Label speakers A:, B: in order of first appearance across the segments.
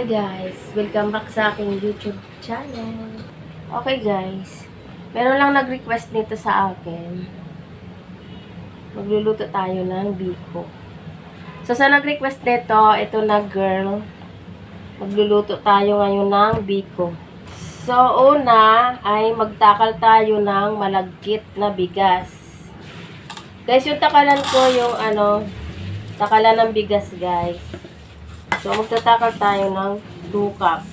A: Hi guys! Welcome back sa aking YouTube channel. Okay guys, meron lang nag-request nito sa akin. Magluluto tayo ng biko. So sa nag-request nito, ito na girl. Magluluto tayo ngayon ng biko. So una ay magtakal tayo ng malagkit na bigas. Guys, yung takalan ko yung takalan ng bigas guys. So, magtatakal tayo ng 2 cups.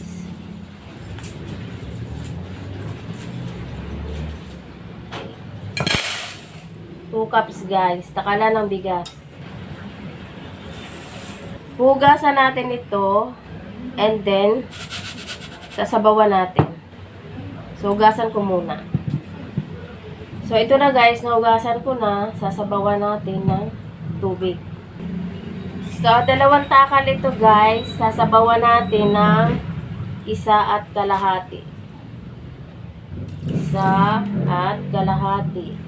A: Okay. 2 cups guys. Takalan ng bigas. Hugasan natin ito. And then, sasabawan natin. So, hugasan ko muna. So, ito na guys. Nahugasan ko na. Sasabawan natin ng tubig. So, 2 takal ito guys. Sasabawan natin ng 1 at kalahati. 1 at kalahati.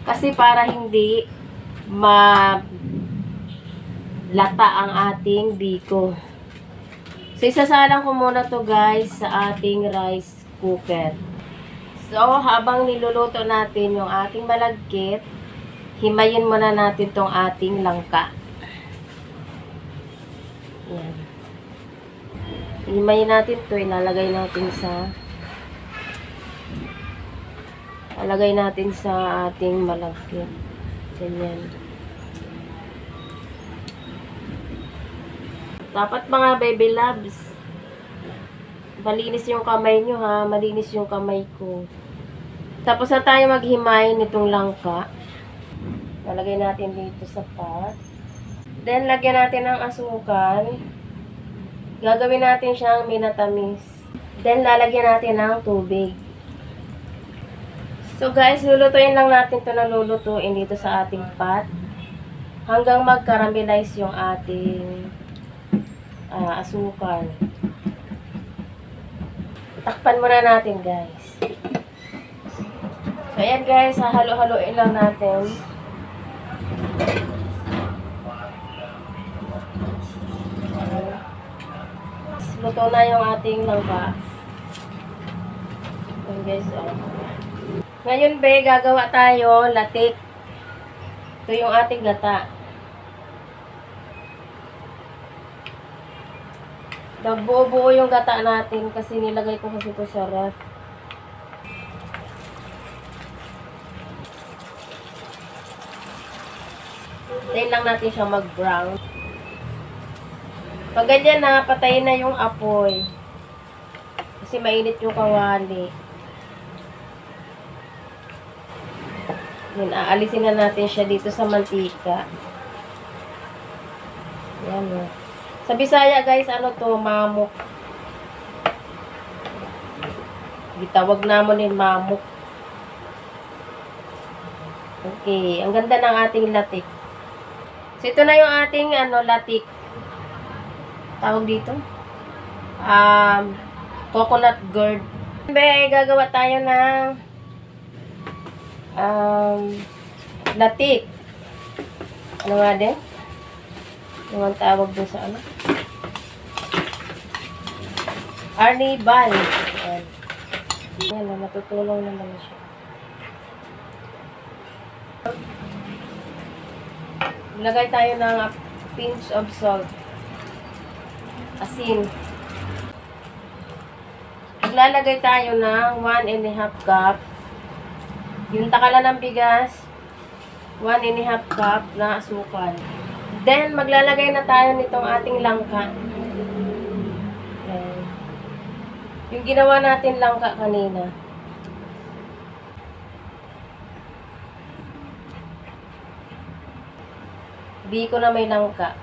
A: Kasi para hindi malata ang ating biko. So, isasalang ko muna to guys sa ating rice cooker. So, habang niluluto natin yung ating malagkit, himayin muna natin tong ating langka. Yan. Himayin natin to, ilalagay natin sa ating malagkit. Ganyan. Dapat mga baby loves, malinis yung kamay nyo ha, malinis yung kamay ko. Tapos na tayo maghimay nitong langka. Lalagay natin dito sa pot. Then, lagyan natin ng asukal. Gagawin natin siyang minatamis. Then, lalagyan natin ng tubig. So, guys, lulutuin lang natin ito na lulutuin dito sa ating pot. Hanggang mag-caramelize yung ating asukal. Takpan muna natin, guys. So, ayan, guys. Halo-haloin lang natin. Luto na yung ating langka. Ayan guys, Ngayon be, gagawa tayo latik. Ito yung ating gata. Nagbuo-buo yung gata natin kasi nilagay ko kasi ito sa ref. Tayin lang natin siya mag-brown. Pag ganyan na, patayin na yung apoy. Kasi mainit yung kawali. Yan, aalisin na natin siya dito sa mantika. Yan o. Sa Bisaya guys, mamok. Gitawag namon yung mamok. Okay, ang ganda ng ating latik. So, ito na yung ating latik. Tawag dito? Coconut gourd. Be, gagawa tayo ng latik. Ano nga din? Ano ang tawag doon sa Arnibal. Ayan. Ayan, matutulong naman siya. Lagay tayo ng a pinch of salt. Asin. Maglalagay tayo ng 1½ cup. Yung takalan ng bigas, 1½ cup na asukal. Then, maglalagay na tayo nitong ating langka. Ayan. Yung ginawa natin langka kanina. Biko na may langka.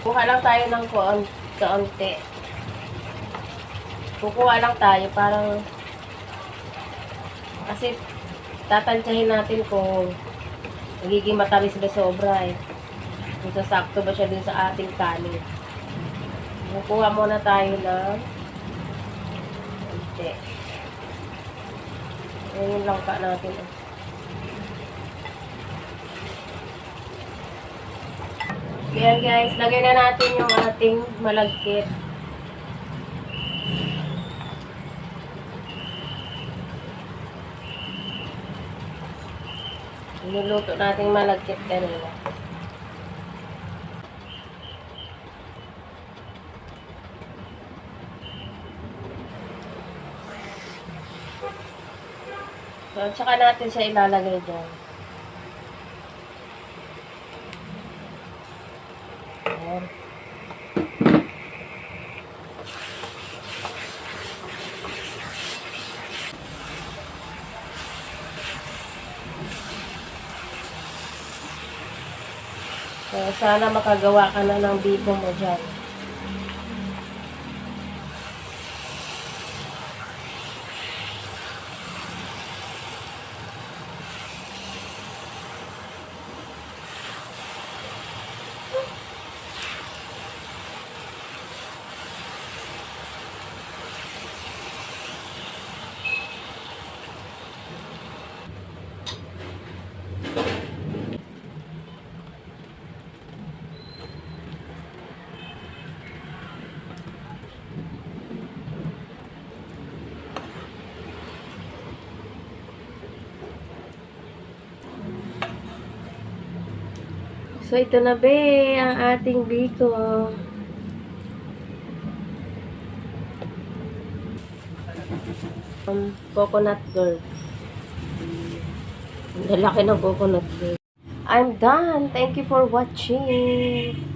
A: Kuha lang tayo ng kaunti. Kukuha lang tayo parang kasi tatansyahin natin kung magiging matamis ba sobra kung sasakto ba siya dun sa ating kanin. Kukuha muna tayo ng kaunti. Ayan yung langka natin. Ayan guys, lagay na natin yung ating malagkit. Niluluto natin malagkit kanina. So, tsaka natin siya ilalagay dyan. Ayan. So, sana makagawa ka na ng biko mo dyan. So, ito na be, ang ating biko. Coconut girl. Ang lalaki ng coconut girl. I'm done. Thank you for watching.